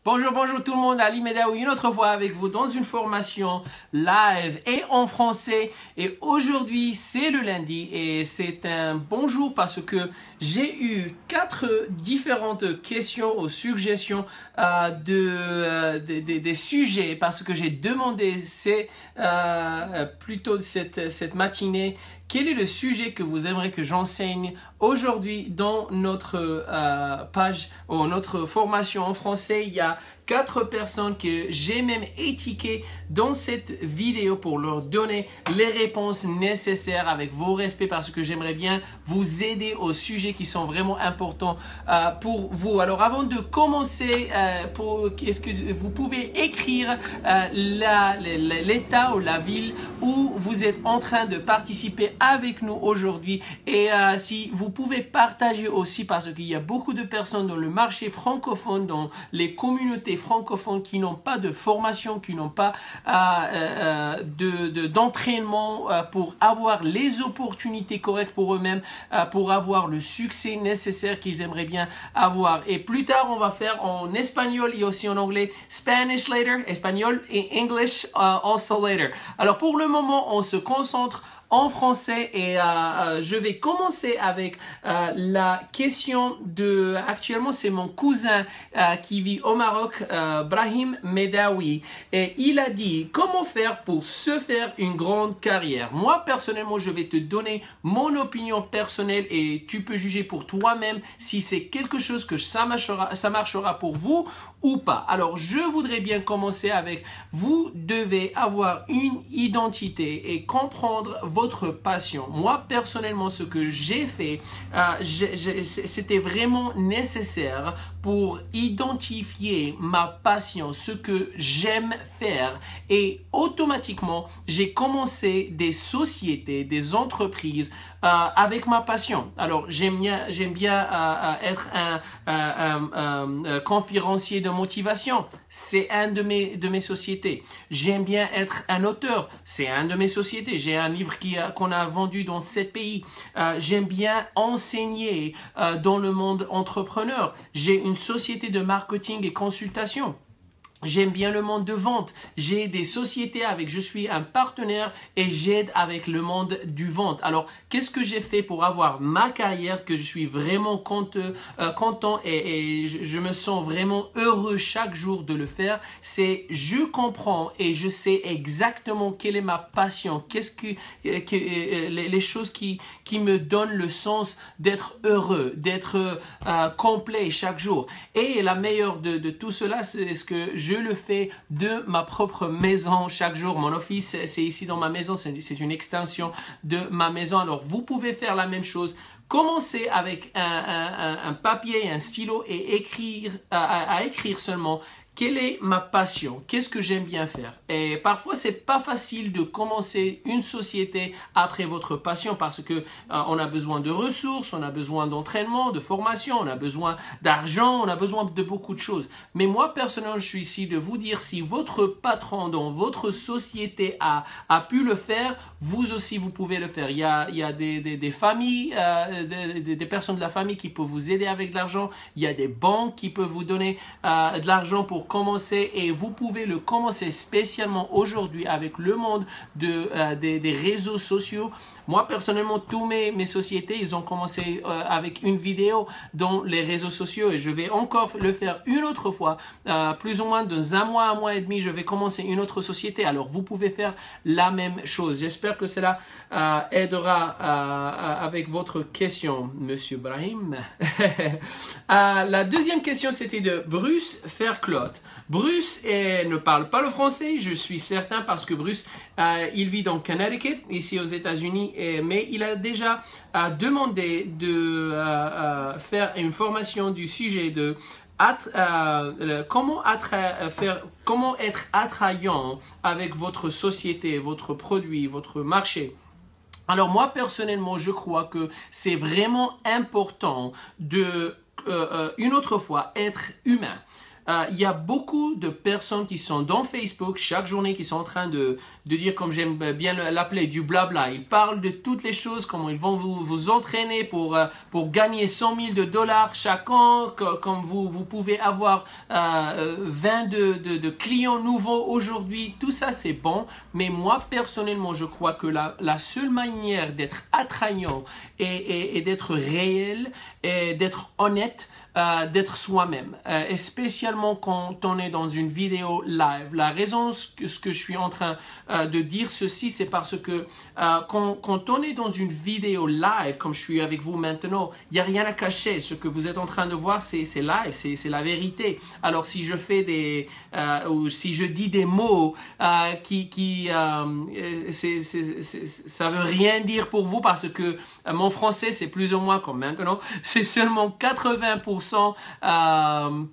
Bonjour, bonjour tout le monde, Ali Medaoui, une autre fois avec vous dans une formation live et en français. Et aujourd'hui, c'est le lundi et c'est un bon jour parce que j'ai eu 4 différentes questions ou suggestions des sujets parce que j'ai demandé plutôt cette matinée. Quel est le sujet que vous aimeriez que j'enseigne aujourd'hui dans notre page ou notre formation en français? Il y a 4 personnes que j'ai même étiquetées dans cette vidéo pour leur donner les réponses nécessaires avec vos respects parce que j'aimerais bien vous aider aux sujets qui sont vraiment importants pour vous. Alors avant de commencer, vous pouvez écrire l'état ou la ville où vous êtes en train de participer avec nous aujourd'hui et si vous pouvez partager aussi parce qu'il y a beaucoup de personnes dans le marché francophone, dans les communautés francophones qui n'ont pas de formation, qui n'ont pas d'entraînement pour avoir les opportunités correctes pour eux-mêmes, pour avoir le succès nécessaire qu'ils aimeraient bien avoir. Et plus tard, on va faire en espagnol et aussi en anglais, Spanish later, espagnol et English also later. Alors pour le moment, on se concentre en français et je vais commencer avec la question de, actuellement c'est mon cousin qui vit au Maroc, Brahim Medaoui, et il a dit comment faire pour se faire une grande carrière. Moi personnellement je vais te donner mon opinion personnelle et tu peux juger pour toi-même si c'est quelque chose que ça marchera pour vous ou pas. Alors je voudrais bien commencer avec vous devez avoir une identité et comprendre votre passion. Moi, personnellement, ce que j'ai fait, c'était vraiment nécessaire pour identifier ma passion, ce que j'aime faire. Et automatiquement, j'ai commencé des sociétés, des entreprises avec ma passion. Alors, j'aime bien être un conférencier de motivation. C'est un de mes sociétés. J'aime bien être un auteur. C'est un de mes sociétés. J'ai un livre qu'on a vendu dans 7 pays. J'aime bien enseigner dans le monde entrepreneur. J'ai une société de marketing et consultation. J'aime bien le monde de vente. J'ai des sociétés je suis un partenaire et j'aide avec le monde du vente. Alors, qu'est-ce que j'ai fait pour avoir ma carrière que je suis vraiment content et je me sens vraiment heureux chaque jour de le faire? C'est je comprends et je sais exactement quelle est ma passion. Les choses qui me donnent le sens d'être heureux, d'être complet chaque jour. Et la meilleure de tout cela, c'est ce que je le fais de ma propre maison chaque jour. Mon office, c'est ici dans ma maison. C'est une extension de ma maison. Alors, vous pouvez faire la même chose. Commencez avec un papier et un stylo et écrire seulement quelle est ma passion, qu'est-ce que j'aime bien faire. Et parfois, c'est pas facile de commencer une société après votre passion parce que on a besoin de ressources, on a besoin d'entraînement, de formation, on a besoin d'argent, on a besoin de beaucoup de choses. Mais moi, personnellement, je suis ici de vous dire si votre patron dans votre société a pu le faire, vous aussi, vous pouvez le faire. Il y a des familles, des personnes de la famille qui peuvent vous aider avec de l'argent. Il y a des banques qui peuvent vous donner de l'argent pour commencer et vous pouvez le commencer spécialement aujourd'hui avec le monde des réseaux sociaux. Moi, personnellement, tous mes sociétés, ils ont commencé avec une vidéo dans les réseaux sociaux et je vais encore le faire une autre fois. Plus ou moins dans un mois et demi, je vais commencer une autre société. Alors, vous pouvez faire la même chose. J'espère que cela aidera avec votre question, Monsieur Brahim. La deuxième question, c'était de Bruce Faircloth. Bruce ne parle pas le français, je suis certain, parce que Bruce, il vit dans Connecticut, ici aux États-Unis, mais il a déjà demandé de faire une formation du sujet de comment être attrayant avec votre société, votre produit, votre marché. Alors moi, personnellement, je crois que c'est vraiment important de, une autre fois, être humain. il y a beaucoup de personnes qui sont dans Facebook chaque journée, qui sont en train de dire, comme j'aime bien l'appeler, du blabla. Ils parlent de toutes les choses, comment ils vont vous entraîner pour gagner 100 000 $ chaque an, comme vous pouvez avoir 20 de clients nouveaux aujourd'hui. Tout ça, c'est bon. Mais moi, personnellement, je crois que la seule manière d'être attrayant et d'être réel et d'être honnête, d'être soi-même, et spécialement quand on est dans une vidéo live. La raison ce que je suis en train de dire ceci, c'est parce que quand on est dans une vidéo live, comme je suis avec vous maintenant, il n'y a rien à cacher. Ce que vous êtes en train de voir, c'est live, c'est la vérité. Alors si je fais ou si je dis des mots ça veut rien dire pour vous, parce que mon français, c'est plus ou moins comme maintenant, c'est seulement 80%.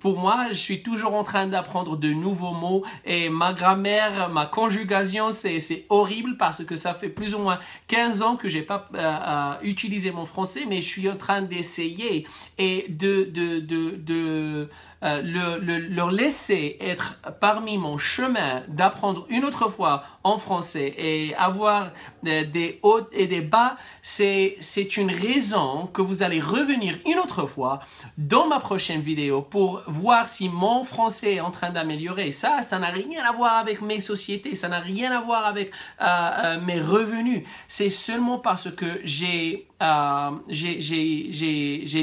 Pour moi, je suis toujours en train d'apprendre de nouveaux mots, et ma grammaire, ma conjugation, c'est horrible, parce que ça fait plus ou moins 15 ans que j'ai pas utilisé mon français, mais je suis en train d'essayer et leur laisser être parmi mon chemin d'apprendre une autre fois en français et avoir des hauts et des bas. C'est une raison que vous allez revenir une autre fois dans ma prochaine vidéo pour voir si mon français est en train d'améliorer. Ça n'a rien à voir avec mes sociétés, ça n'a rien à voir avec mes revenus. C'est seulement parce que j'ai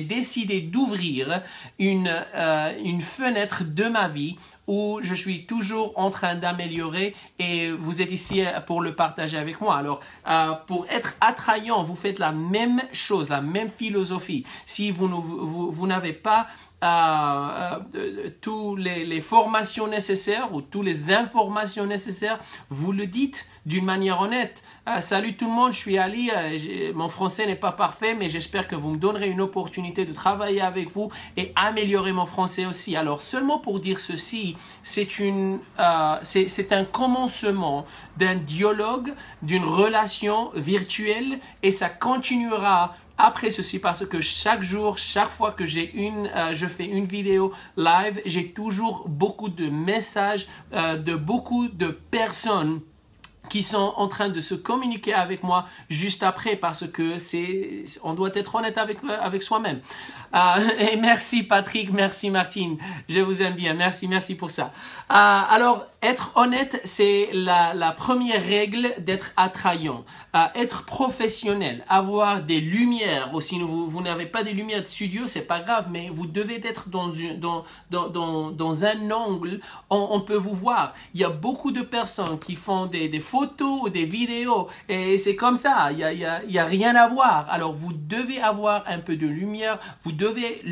décidé d'ouvrir une fenêtre de ma vie où je suis toujours en train d'améliorer, et vous êtes ici pour le partager avec moi. Alors, pour être attrayant, vous faites la même chose, la même philosophie. Si vous n'avez pas toutes les formations nécessaires ou toutes les informations nécessaires, vous le dites d'une manière honnête. Salut tout le monde, je suis Ali, mon français n'est pas parfait, mais j'espère que vous me donnerez une opportunité de travailler avec vous et améliorer mon français aussi. Alors seulement pour dire ceci, c'est un commencement d'un dialogue, d'une relation virtuelle, et ça continuera après ceci, parce que chaque jour, chaque fois que je fais une vidéo live, j'ai toujours beaucoup de messages de beaucoup de personnes qui sont en train de se communiquer avec moi juste après, parce que on doit être honnête avec soi-même. Et merci Patrick, merci Martine, je vous aime bien, merci pour ça. Alors, être honnête, c'est la première règle d'être attrayant. Être professionnel, avoir des lumières, ou si vous n'avez pas des lumières de studio, c'est pas grave, mais vous devez être dans un angle, on peut vous voir. Il y a beaucoup de personnes qui font des photos ou des vidéos, et c'est comme ça, il y a rien à voir. Alors vous devez avoir un peu de lumière, vous devez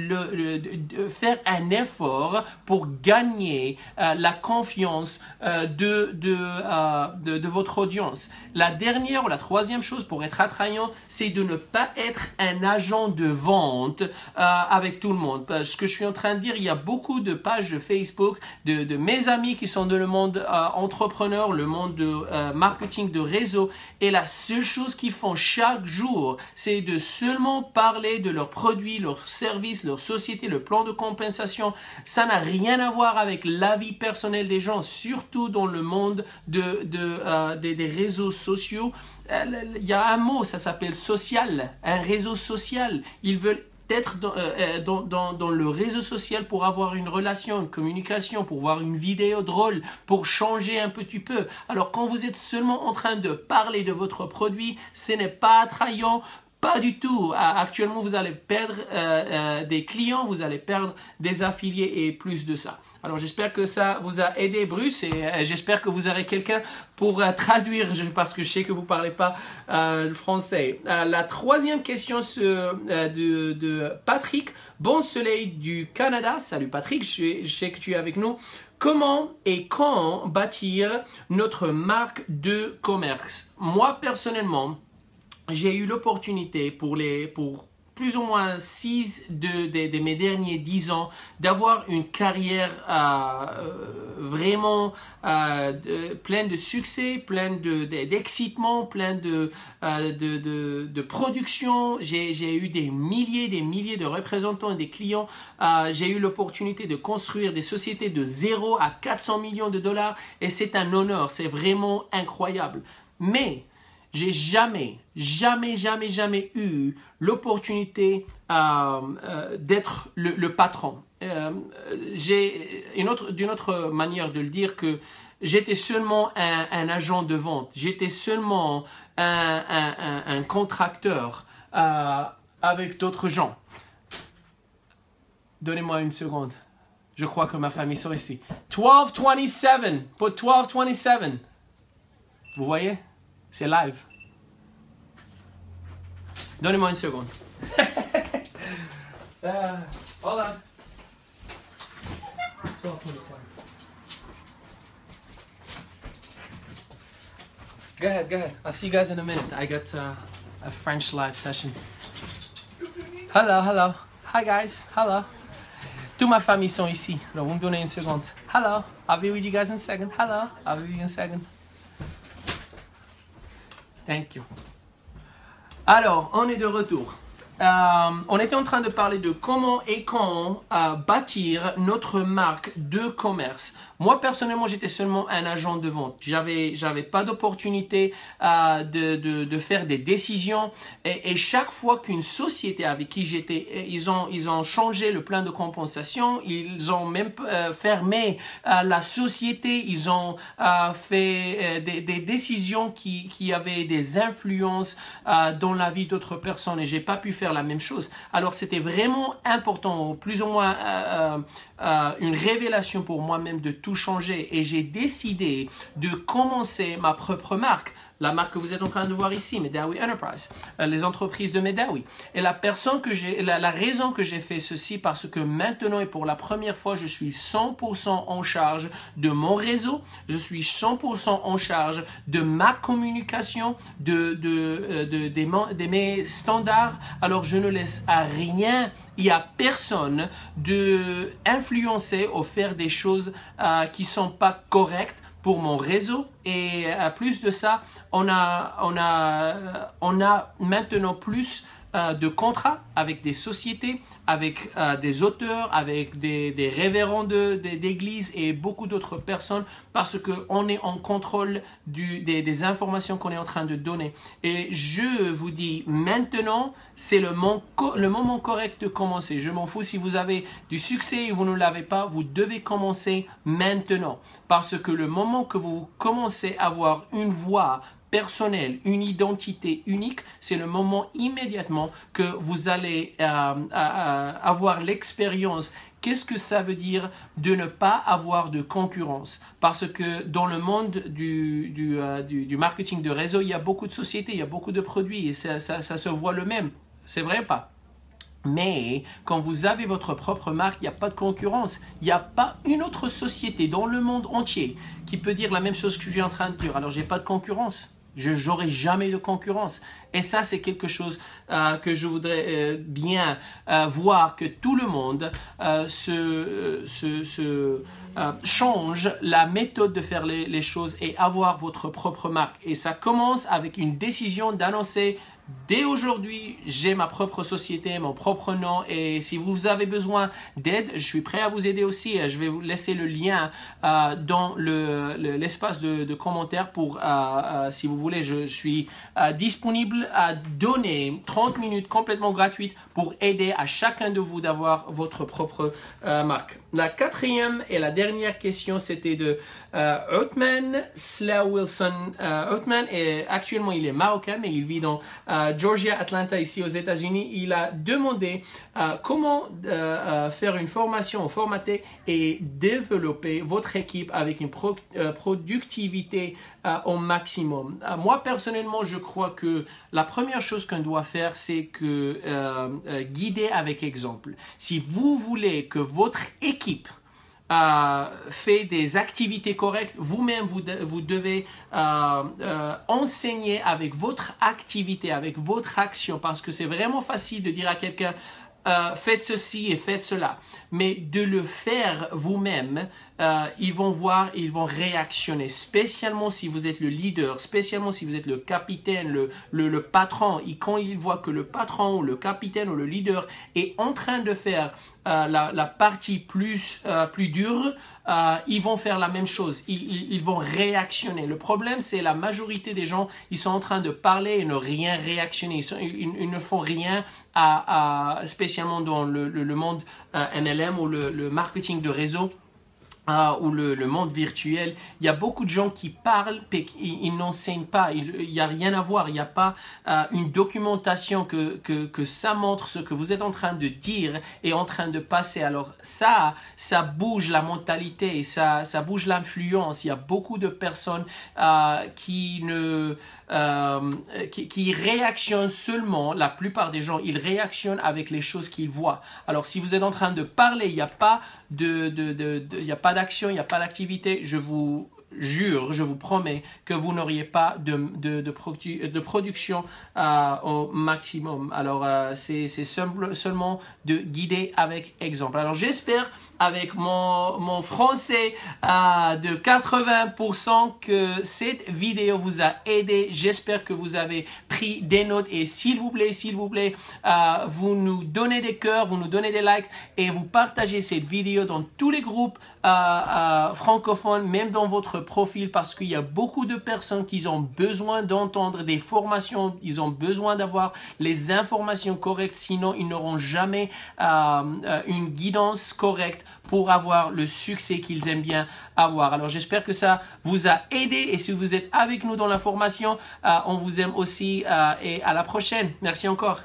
faire un effort pour gagner la confiance de votre audience. La dernière ou la troisième chose pour être attrayant, c'est de ne pas être un agent de vente avec tout le monde. Ce que je suis en train de dire, il y a beaucoup de pages de Facebook de mes amis qui sont dans le monde entrepreneur, le monde de marketing de réseau, et la seule chose qu'ils font chaque jour, c'est de seulement parler de leurs produits, leurs services, leur société, le plan de compensation. Ça n'a rien à voir avec la vie personnelle des gens, surtout dans le monde des réseaux sociaux. Il y a un mot, ça s'appelle social, un réseau social. Ils veulent être dans le réseau social pour avoir une relation, une communication, pour voir une vidéo drôle, pour changer un petit peu. Alors quand vous êtes seulement en train de parler de votre produit, ce n'est pas attrayant. Pas du tout. Actuellement, vous allez perdre des clients, vous allez perdre des affiliés et plus de ça. Alors, j'espère que ça vous a aidé, Bruce, et j'espère que vous aurez quelqu'un pour traduire, parce que je sais que vous ne parlez pas le français. La troisième question de Patrick. Bon soleil du Canada. Salut Patrick, je sais que tu es avec nous. Comment et quand bâtir notre marque de commerce? Moi, personnellement, j'ai eu l'opportunité pour plus ou moins 6 de mes derniers 10 ans d'avoir une carrière vraiment pleine de succès, pleine d'excitement, pleine de production. J'ai eu des milliers de représentants et des clients. J'ai eu l'opportunité de construire des sociétés de 0 à 400 millions de dollars et c'est un honneur, c'est vraiment incroyable. Mais j'ai jamais eu l'opportunité d'être le patron. J'ai d'une autre manière de le dire que j'étais seulement un agent de vente, j'étais seulement un contracteur avec d'autres gens. Donnez-moi une seconde. Je crois que ma famille sont ici. 12:27. Put 12:27. Vous voyez? C'est live. Donnez-moi une seconde. Hold on. 12:27. Go ahead. I'll see you guys in a minute. I got a French live session. Hello. Hi guys. Hello. Toute ma famille sont ici. Alors, vous me donnez une seconde. Hello. I'll be with you guys in a second. Hello. I'll be with you in a second. Thank you. Alors, on est de retour. On était en train de parler de comment et quand bâtir notre marque de commerce. Moi, personnellement, j'étais seulement un agent de vente. J'avais pas d'opportunité de faire des décisions. Et chaque fois qu'une société avec qui j'étais, ils ont changé le plan de compensation. Ils ont même fermé la société. Ils ont fait des décisions qui avaient des influences dans la vie d'autres personnes. Et j'ai pas pu faire la même chose. Alors, c'était vraiment important, plus ou moins une révélation pour moi-même de tout changer. Et j'ai décidé de commencer ma propre marque. La marque que vous êtes en train de voir ici, Medawi Enterprise, les entreprises de Medawi. Et la raison que j'ai fait ceci, parce que maintenant et pour la première fois, je suis 100% en charge de mon réseau, je suis 100% en charge de ma communication, de mes standards. Alors, je ne laisse à rien, il n'y a personne de influencer ou faire des choses qui ne sont pas correctes pour mon réseau. Et plus de ça, on a maintenant plus de contrats avec des sociétés, avec des auteurs, avec des révérends d'église et beaucoup d'autres personnes, parce qu'on est en contrôle des informations qu'on est en train de donner. Et je vous dis maintenant, c'est le moment correct de commencer. Je m'en fous si vous avez du succès et vous ne l'avez pas, vous devez commencer maintenant. Parce que le moment que vous commencez à avoir une voix personnelle, une identité unique, c'est le moment immédiatement que vous allez avoir l'expérience. Qu'est-ce que ça veut dire de ne pas avoir de concurrence? Parce que dans le monde du marketing de réseau, il y a beaucoup de sociétés, il y a beaucoup de produits et ça se voit le même. C'est vrai ou pas? Mais quand vous avez votre propre marque, il n'y a pas de concurrence. Il n'y a pas une autre société dans le monde entier qui peut dire la même chose que je suis en train de dire. Alors, je n'ai pas de concurrence. Je n'aurai jamais de concurrence. Et ça, c'est quelque chose que je voudrais bien voir, que tout le monde change la méthode de faire les choses et avoir votre propre marque. Et ça commence avec une décision d'annoncer dès aujourd'hui, j'ai ma propre société, mon propre nom, et si vous avez besoin d'aide, je suis prêt à vous aider aussi. Je vais vous laisser le lien dans l'espace de commentaires pour, si vous voulez, je suis disponible à donner 30 minutes complètement gratuites pour aider à chacun de vous d'avoir votre propre marque. La quatrième et la dernière question, c'était de Othman Slaw-Wilson. Othman, actuellement, il est marocain, mais il vit dans Georgia, Atlanta, ici aux États-Unis. Il a demandé comment faire une formation formatée et développer votre équipe avec une productivité au maximum. Moi, personnellement, je crois que la première chose qu'on doit faire, c'est que guider avec exemple. Si vous voulez que votre équipe fait des activités correctes, vous-même, vous devez enseigner avec votre activité, avec votre action, parce que c'est vraiment facile de dire à quelqu'un faites ceci et faites cela, mais de le faire vous-même, ils vont voir, ils vont réactionner, spécialement si vous êtes le leader, spécialement si vous êtes le capitaine, le patron. Et quand ils voient que le patron ou le capitaine ou le leader est en train de faire la partie plus dure, ils vont faire la même chose, ils vont réactionner. Le problème, c'est la majorité des gens, ils sont en train de parler et ne rien réactionner, ils ne font rien spécialement dans le monde MLM ou le marketing de réseau. Ou le monde virtuel, il y a beaucoup de gens qui parlent mais ils n'enseignent pas, il n'y a rien à voir, il n'y a pas une documentation que ça montre ce que vous êtes en train de dire et en train de passer. Alors ça bouge la mentalité, ça bouge l'influence. Il y a beaucoup de personnes qui réactionnent seulement, la plupart des gens, ils réactionnent avec les choses qu'ils voient. Alors si vous êtes en train de parler, il n'y a pas d'action, il n'y a pas d'activité, je vous jure, je vous promets que vous n'auriez pas de production au maximum. Alors, c'est seulement de guider avec exemple. Alors, j'espère avec mon français de 80% que cette vidéo vous a aidé. J'espère que vous avez pris des notes et s'il vous plaît, vous nous donnez des cœurs, vous nous donnez des likes et vous partagez cette vidéo dans tous les groupes francophones, même dans votre profil, parce qu'il y a beaucoup de personnes qui ont besoin d'entendre des formations, ils ont besoin d'avoir les informations correctes, sinon ils n'auront jamais une guidance correcte pour avoir le succès qu'ils aiment bien avoir. Alors j'espère que ça vous a aidé et si vous êtes avec nous dans la formation, on vous aime aussi et à la prochaine. Merci encore.